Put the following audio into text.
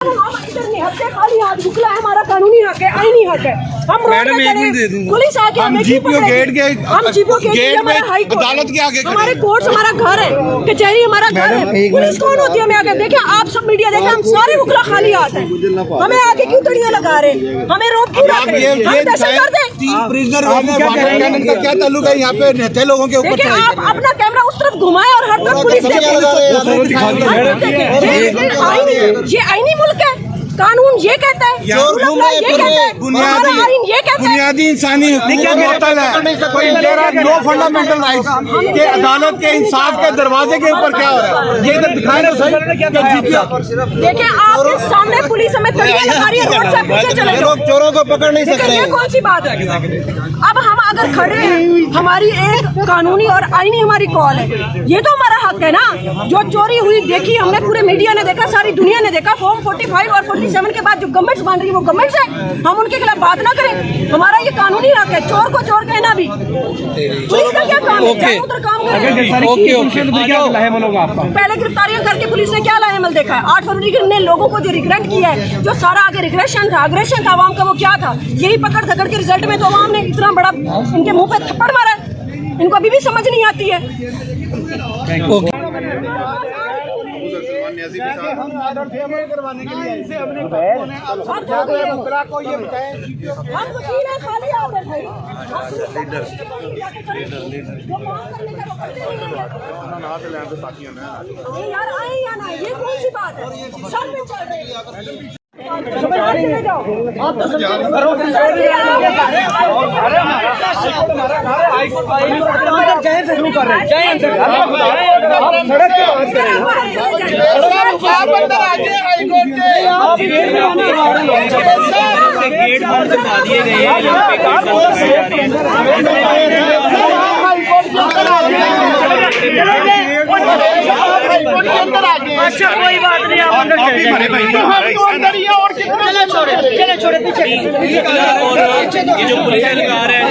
खाली हाथ बुकला है, हमारा कानूनी हक है, आईनी हक है। हम पुलिस आके हम जीपीओ गेट के अदालत के आगे हमारे कोर्ट हमारा घर है, कचहरी हमारा घर है। पुलिस कौन होती है? हमें आके देखे, आप सब मीडिया देखे, हम सारे बुकला खाली हाथ है। हमें आके क्यों तड़ियां लगा रहे? हमें रोक क्यों रख रहे? हम दहशत गर्द हैं। क्या ताल्लुक है यहाँ पे नेता लोगों के ऊपर? देखिए, आप अपना कैमरा उस तरफ घुमाए और हर तरफ पुलिस ये आईनी मुल्क है, कानून ये कहता है, ये कहता है, बुनियादी इंसानी नो फंडामेंटल राइट्स के अदालत के इंसाफ के दरवाजे के ऊपर क्या हो रहा है? ये इधर दिखाए ना सही। देखिए, आपके सामने पुलिस हमें तड़ियां लगा रही है, रोड से पीछे चले जाओ, चोरों को पकड़ नहीं सकते। ये कौन सी बात है? अब हम अगर खड़े हैं, हमारी एक कानूनी और आईनी हमारी कॉल है, ये तो हमारा हक है ना। जो चोरी हुई देखी हमने, पूरे मीडिया ने देखा, सारी दुनिया ने देखा। फॉर्म 45 और 47 के बाद जो गवर्नमेंट मान रही है वो गवर्नमेंट है, हम उनके खिलाफ बात ना करें। हमारा ये कानूनी हक है, चोर को चोर कहना भी। पुलिस का क्या काम है? उधर काम करें। पहले गिरफ्तारियां करके पुलिस ने क्या लाहेमल देखा है? 8 फरवरी ने लोगों को जो रिग्रेट किया है, जो सारा आगे रिग्रेशन था, अग्रेशन था आवाम का, वो क्या था? यही पकड़ धकड़ के रिजल्ट में तो आवाम ने इतना बड़ा इनके मुंह पे थप्पड़ मारा है। इनको अभी भी समझ नहीं आती है। करवाने के लिए यार आए या ना, ये कौन सी बात है? सर में चल रही है। गेट बंद करा दिए गए हैं। अच्छा कोई बात नहीं, आप ये जो पुलिस लगा रहे हैं